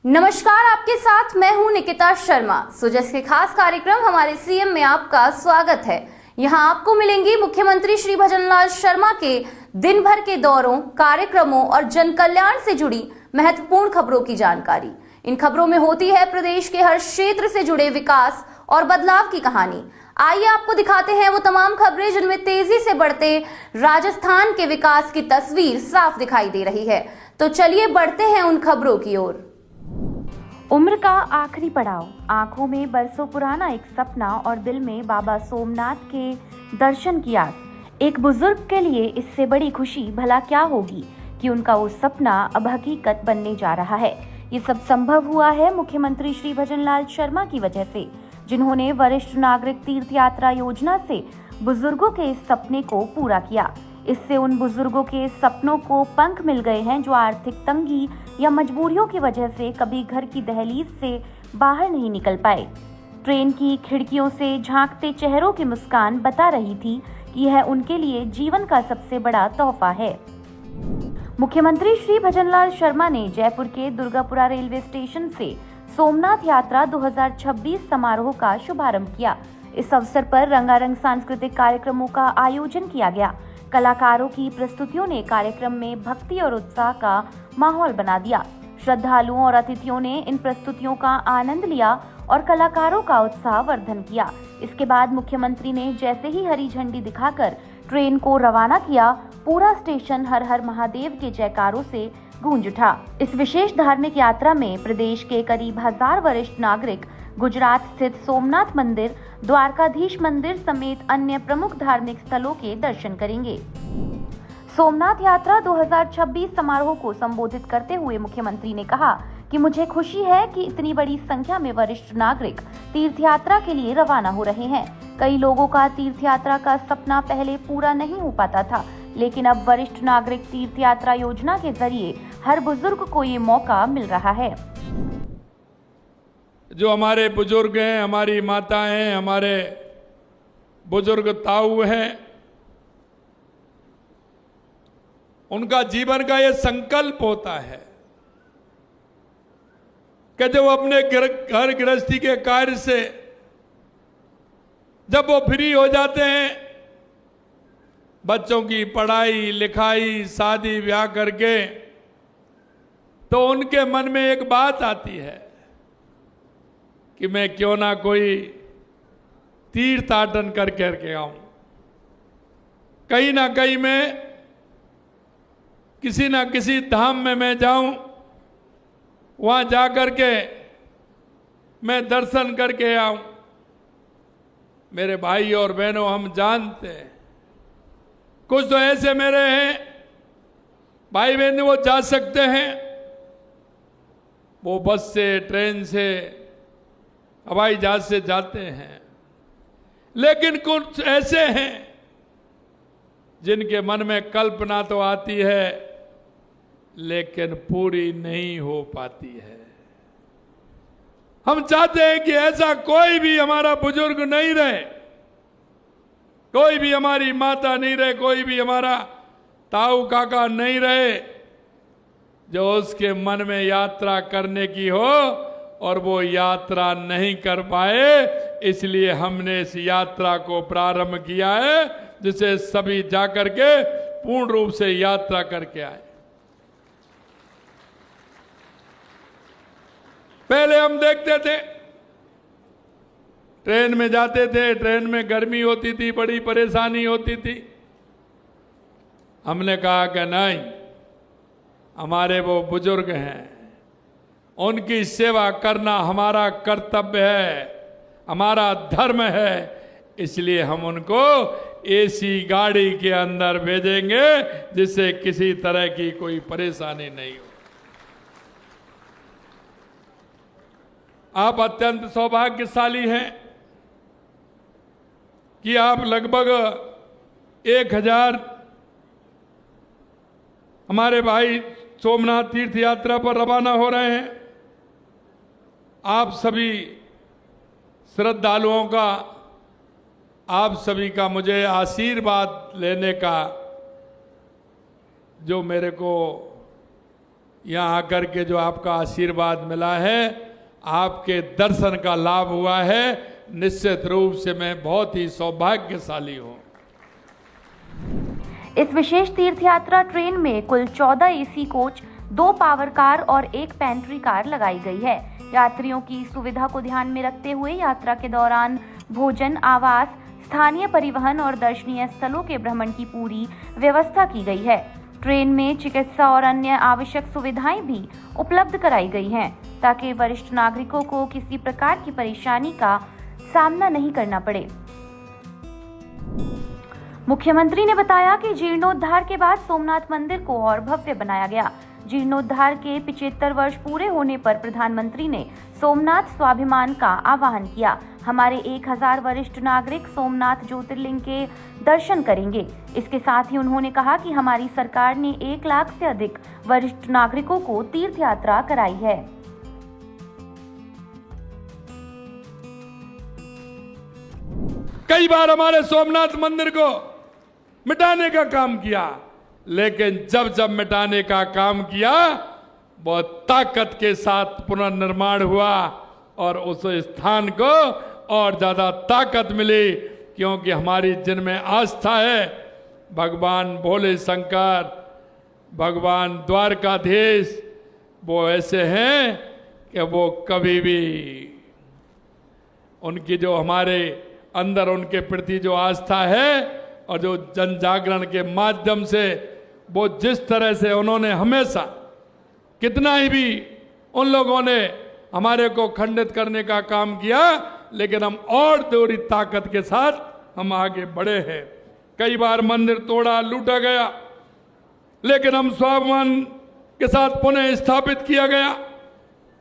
नमस्कार, आपके साथ मैं हूं निकिता शर्मा। सुजस के खास कार्यक्रम हमारे सीएम में आपका स्वागत है। यहां आपको मिलेंगी मुख्यमंत्री श्री भजनलाल शर्मा के दिन भर के दौरों, कार्यक्रमों और जन कल्याण से जुड़ी महत्वपूर्ण खबरों की जानकारी। इन खबरों में होती है प्रदेश के हर क्षेत्र से जुड़े विकास और बदलाव की कहानी। आइए आपको दिखाते हैं वो तमाम खबरें जिनमें तेजी से बढ़ते राजस्थान के विकास की तस्वीर साफ दिखाई दे रही है। तो चलिए बढ़ते हैं उन खबरों की ओर। उम्र का आखिरी पड़ाव, आंखों में बरसों पुराना एक सपना और दिल में बाबा सोमनाथ के दर्शन की आस। एक बुजुर्ग के लिए इससे बड़ी खुशी भला क्या होगी कि उनका वो सपना अब हकीकत बनने जा रहा है। ये सब संभव हुआ है मुख्यमंत्री श्री भजनलाल शर्मा की वजह से, जिन्होंने वरिष्ठ नागरिक तीर्थ यात्रा योजना से बुजुर्गों के इस सपने को पूरा किया। इससे उन बुजुर्गों के सपनों को पंख मिल गए हैं जो आर्थिक तंगी या मजबूरियों की वजह से कभी घर की दहलीज से बाहर नहीं निकल पाए। ट्रेन की खिड़कियों से झांकते चेहरों की मुस्कान बता रही थी कि यह उनके लिए जीवन का सबसे बड़ा तोहफा है। मुख्यमंत्री श्री भजनलाल शर्मा ने जयपुर के दुर्गापुरा रेलवे स्टेशन से सोमनाथ यात्रा 2026 समारोह का शुभारंभ किया। इस अवसर पर रंगारंग सांस्कृतिक कार्यक्रमों का आयोजन किया गया। कलाकारों की प्रस्तुतियों ने कार्यक्रम में भक्ति और उत्साह का माहौल बना दिया। श्रद्धालुओं और अतिथियों ने इन प्रस्तुतियों का आनंद लिया और कलाकारों का उत्साह वर्धन किया। इसके बाद मुख्यमंत्री ने जैसे ही हरी झंडी दिखाकर ट्रेन को रवाना किया, पूरा स्टेशन हर हर महादेव के जयकारों से गूंज उठा। इस विशेष धार्मिक यात्रा में प्रदेश के करीब 1000 वरिष्ठ नागरिक गुजरात स्थित सोमनाथ मंदिर, द्वारकाधीश मंदिर समेत अन्य प्रमुख धार्मिक स्थलों के दर्शन करेंगे। सोमनाथ यात्रा 2026 समारोह को संबोधित करते हुए मुख्यमंत्री ने कहा कि मुझे खुशी है कि इतनी बड़ी संख्या में वरिष्ठ नागरिक तीर्थ यात्रा के लिए रवाना हो रहे हैं। कई लोगों का तीर्थ यात्रा का सपना पहले पूरा नहीं हो पाता था, लेकिन अब वरिष्ठ नागरिक तीर्थ यात्रा योजना के जरिए हर बुजुर्ग को ये मौका मिल रहा है। जो हमारे बुजुर्ग हैं, हमारी माताएं हैं, हमारे बुजुर्ग ताऊ हैं, उनका जीवन का ये संकल्प होता है कि जब वो अपने घर गृहस्थी के कार्य से जब वो फ्री हो जाते हैं, बच्चों की पढ़ाई लिखाई शादी ब्याह करके, तो उनके मन में एक बात आती है कि मैं क्यों ना कोई तीर्थाटन करके आऊं। कहीं ना कहीं मैं किसी ना किसी धाम में मैं जाऊं, वहां जाकर के मैं दर्शन करके आऊं। मेरे भाई और बहनों, हम जानते हैं कुछ तो ऐसे मेरे हैं भाई बहन, वो जा सकते हैं, वो बस से, ट्रेन से, हवाई जहाज से जाते हैं। लेकिन कुछ ऐसे हैं जिनके मन में कल्पना तो आती है लेकिन पूरी नहीं हो पाती है। हम चाहते हैं कि ऐसा कोई भी हमारा बुजुर्ग नहीं रहे, कोई भी हमारी माता नहीं रहे, कोई भी हमारा ताऊ काका नहीं रहे जो उसके मन में यात्रा करने की हो और वो यात्रा नहीं कर पाए। इसलिए हमने इस यात्रा को प्रारंभ किया है जिसे सभी जाकर के पूर्ण रूप से यात्रा करके आए। पहले हम देखते थे, ट्रेन में जाते थे, ट्रेन में गर्मी होती थी, बड़ी परेशानी होती थी। हमने कहा कि नहीं, हमारे वो बुजुर्ग हैं, उनकी सेवा करना हमारा कर्तव्य है, हमारा धर्म है। इसलिए हम उनको एसी गाड़ी के अंदर भेजेंगे जिससे किसी तरह की कोई परेशानी नहीं हो। आप अत्यंत सौभाग्यशाली हैं कि आप लगभग 1000 हमारे भाई सोमनाथ तीर्थ यात्रा पर रवाना हो रहे हैं। आप सभी श्रद्धालुओं का, आप सभी का मुझे आशीर्वाद लेने का जो मेरे को यहाँ आकर के जो आपका आशीर्वाद मिला है, आपके दर्शन का लाभ हुआ है, निश्चित रूप से मैं बहुत ही सौभाग्यशाली हूँ। इस विशेष तीर्थ यात्रा ट्रेन में कुल 14 एसी कोच, 2 पावर कार और 1 पेंट्री कार लगाई गई है। यात्रियों की सुविधा को ध्यान में रखते हुए यात्रा के दौरान भोजन, आवास, स्थानीय परिवहन और दर्शनीय स्थलों के भ्रमण की पूरी व्यवस्था की गई है। ट्रेन में चिकित्सा और अन्य आवश्यक सुविधाएं भी उपलब्ध कराई गई हैं, ताकि वरिष्ठ नागरिकों को किसी प्रकार की परेशानी का सामना नहीं करना पड़े। मुख्यमंत्री ने बताया कि जीर्णोद्धार के बाद सोमनाथ मंदिर को और भव्य बनाया गया। जीर्णोद्धार के 75 वर्ष पूरे होने पर प्रधानमंत्री ने सोमनाथ स्वाभिमान का आह्वान किया। हमारे 1000 वरिष्ठ नागरिक सोमनाथ ज्योतिर्लिंग के दर्शन करेंगे। इसके साथ ही उन्होंने कहा कि हमारी सरकार ने 1 लाख से अधिक वरिष्ठ नागरिकों को तीर्थ यात्रा कराई है। कई बार हमारे सोमनाथ मंदिर को मिटाने का काम किया, लेकिन जब जब मिटाने का काम किया, बहुत ताकत के साथ पुनर्निर्माण हुआ और उस स्थान को और ज्यादा ताकत मिली, क्योंकि हमारी जिनमें आस्था है, भगवान भोले शंकर, भगवान द्वारकाधीश, वो ऐसे हैं कि वो कभी भी उनकी जो हमारे अंदर उनके प्रति जो आस्था है और जो जन जागरण के माध्यम से वो जिस तरह से उन्होंने हमेशा, कितना ही भी उन लोगों ने हमारे को खंडित करने का काम किया, लेकिन हम और थोड़ी ताकत के साथ हम आगे बढ़े हैं। कई बार मंदिर तोड़ा, लूटा गया, लेकिन हम स्वाभिमान के साथ पुनः स्थापित किया गया।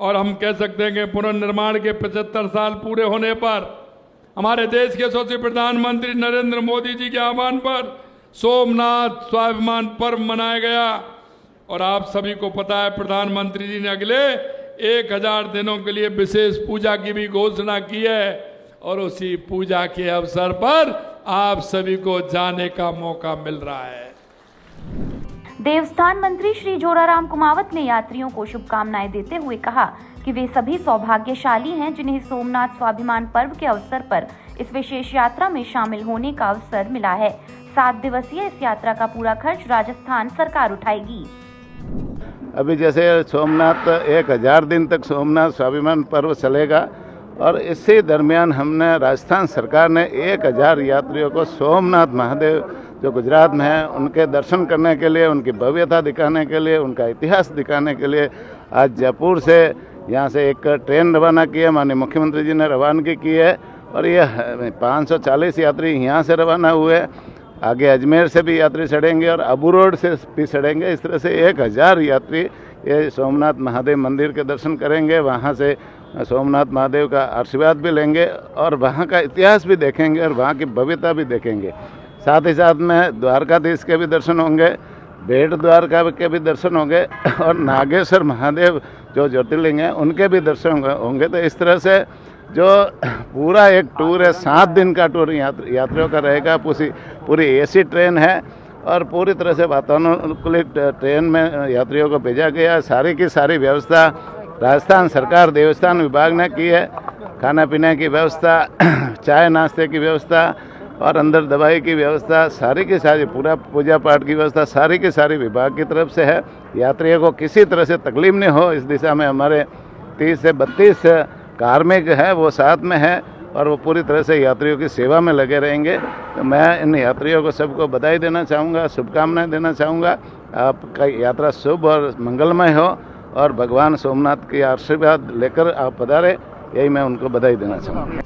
और हम कह सकते हैं कि पुनर्निर्माण के 75 साल पूरे होने पर हमारे देश के यशस्वी प्रधानमंत्री नरेंद्र मोदी जी के आह्वान पर सोमनाथ स्वाभिमान पर्व मनाया गया। और आप सभी को पता है, प्रधानमंत्री जी ने अगले 1000 दिनों के लिए विशेष पूजा की भी घोषणा की है, और उसी पूजा के अवसर पर आप सभी को जाने का मौका मिल रहा है। देवस्थान मंत्री श्री जोराराम कुमावत ने यात्रियों को शुभकामनाएं देते हुए कहा कि वे सभी सौभाग्यशाली हैं, जिन्हें सोमनाथ स्वाभिमान पर्व के अवसर पर इस विशेष यात्रा में शामिल होने का अवसर मिला है। 7 दिवसीय इस यात्रा का पूरा खर्च राजस्थान सरकार उठाएगी। अभी जैसे सोमनाथ 1000 दिन तक सोमनाथ स्वाभिमान पर्व चलेगा, और इसी दरमियान हमने राजस्थान सरकार ने 1000 यात्रियों को सोमनाथ महादेव जो गुजरात में है उनके दर्शन करने के लिए, उनकी भव्यता दिखाने के लिए, उनका इतिहास दिखाने के लिए आज जयपुर से यहाँ से एक ट्रेन रवाना की है। माननीय मुख्यमंत्री जी ने रवानगी की है, और ये 540 यात्री यहाँ से रवाना हुए। आगे अजमेर से भी यात्री चढ़ेंगे और अबू रोड से भी चढ़ेंगे। इस तरह से 1000 यात्री ये सोमनाथ महादेव मंदिर के दर्शन करेंगे, वहाँ से सोमनाथ महादेव का आशीर्वाद भी लेंगे और वहाँ का इतिहास भी देखेंगे और वहाँ की भव्यता भी देखेंगे। साथ ही साथ में द्वारकाधीश के भी दर्शन होंगे, बेट द्वारका के भी दर्शन होंगे, और नागेश्वर महादेव जो ज्योतिर्लिंग है उनके भी दर्शन होंगे। तो इस तरह से जो पूरा एक टूर है, 7 दिन का टूर यात्रियों का रहेगा। पूरी एसी ट्रेन है और पूरी तरह से वातानुकूलित ट्रेन में यात्रियों को भेजा गया। सारी की सारी व्यवस्था राजस्थान सरकार देवस्थान विभाग ने की है। खाना पीने की व्यवस्था, चाय नाश्ते की व्यवस्था और अंदर दवाई की व्यवस्था, सारी की सारी पूरा पूजा पाठ की व्यवस्था सारी की सारी विभाग की तरफ से है। यात्रियों को किसी तरह से तकलीफ नहीं हो, इस दिशा में हमारे 30 से 32 कार्मिक है वो साथ में है और वो पूरी तरह से यात्रियों की सेवा में लगे रहेंगे। तो मैं इन यात्रियों को सबको बधाई देना चाहूँगा, शुभकामनाएं देना चाहूँगा। आपका यात्रा शुभ और मंगलमय हो और भगवान सोमनाथ के आशीर्वाद लेकर आप पधारे, यही मैं उनको बधाई देना चाहूँगा।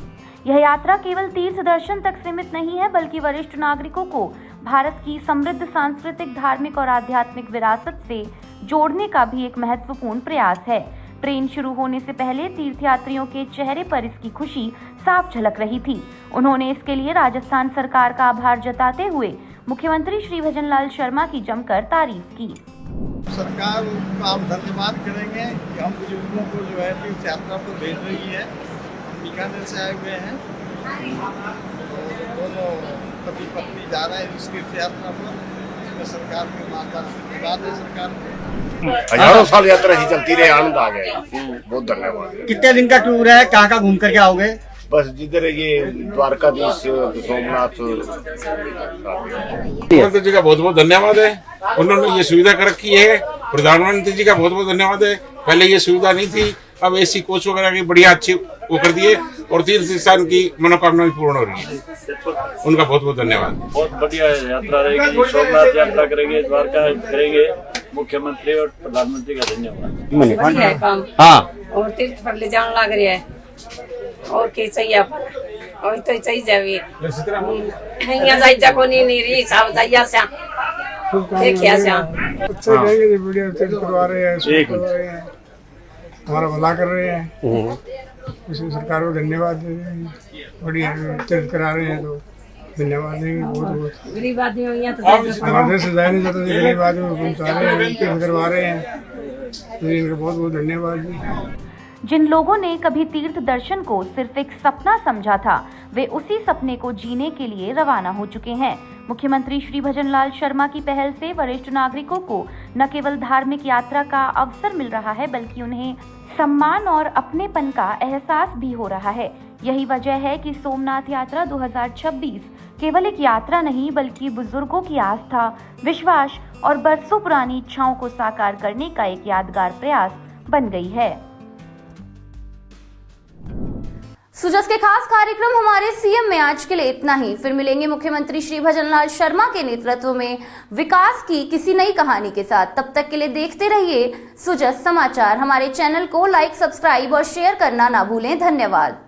यह यात्रा केवल तीर्थ दर्शन तक सीमित नहीं है, बल्कि वरिष्ठ नागरिकों को भारत की समृद्ध सांस्कृतिक, धार्मिक और आध्यात्मिक विरासत से जोड़ने का भी एक महत्वपूर्ण प्रयास है। ट्रेन शुरू होने से पहले तीर्थयात्रियों के चेहरे पर इसकी खुशी साफ झलक रही थी। उन्होंने इसके लिए राजस्थान सरकार का आभार जताते हुए मुख्यमंत्री श्री भजनलाल शर्मा की जमकर तारीफ की। सरकार का हम धन्यवाद करेंगे कि हम बुजुर्गों को जो है तीर्थ यात्रा पर भेज रही है। बीकानेर से आए हुए हैं, दोनों पति पत्नी जा रहे हैं इस तीर्थ यात्रा पर। इसमें सरकार के मार्गदर्शन धन्यवाद है सरकार को। हजारों साल यात्रा ही चलती रहे, आनंद आ गया। बहुत धन्यवाद। कितने दिन का टूर है, कहाँ कहाँ घूम करके आओगे? बस जिधर ये द्वारकाधीश, सोमनाथ। मुख्यमंत्री जी का बहुत बहुत धन्यवाद है, उन्होंने ये सुविधा कर रखी है। प्रधानमंत्री जी का बहुत बहुत धन्यवाद है, पहले ये सुविधा नहीं थी, अब ऐसी कोच वगैरह की बढ़िया अच्छी वो कर दिए और तीर्थ स्थान की मनोकामना भी पूर्ण हो रही है। उनका बहुत बहुत धन्यवाद। बहुत बढ़िया यात्रा रहेगी, सोमनाथ यात्रा करेंगे, द्वारका करेंगे। मुख्यमंत्री और प्रधानमंत्री का धन्यवाद। बढ़िया है काम। हाँ, और तीर्थ पर ले जाने लग रही है और के चाहिए और तो चाहिए जावे यहाँ जाइजा को नहीं रही साहब जाइया से देखिया से अच्छे रहेंगे, वीडियो तीर्थ करवा रहे हैं, हमारा भला कर रहे हैं। इसी सरकार को धन्यवाद दे रहे हैं, बढ़िया तीर्थ करा रहे हैं तो धन्यवाद देंगे बहुत बहुत। गरीब आदमी यहाँ तो हमारे देश से जाए नहीं जाता, गरीब आदमी को पहुँचा रहे हैं, तीर्थ करवा रहे हैं, इनका बहुत बहुत धन्यवाद जी। जिन लोगों ने कभी तीर्थ दर्शन को सिर्फ एक सपना समझा था, वे उसी सपने को जीने के लिए रवाना हो चुके हैं। मुख्यमंत्री श्री भजनलाल शर्मा की पहल से वरिष्ठ नागरिकों को न केवल धार्मिक यात्रा का अवसर मिल रहा है, बल्कि उन्हें सम्मान और अपनेपन का एहसास भी हो रहा है। यही वजह है कि सोमनाथ यात्रा 2026 केवल एक यात्रा नहीं, बल्कि बुजुर्गों की आस्था, विश्वास और बरसों पुरानी इच्छाओं को साकार करने का एक यादगार प्रयास बन गई है। सुजस के खास कार्यक्रम हमारे सीएम में आज के लिए इतना ही। फिर मिलेंगे मुख्यमंत्री श्री भजनलाल शर्मा के नेतृत्व में विकास की किसी नई कहानी के साथ। तब तक के लिए देखते रहिए सुजस समाचार। हमारे चैनल को लाइक, सब्सक्राइब और शेयर करना ना भूलें। धन्यवाद।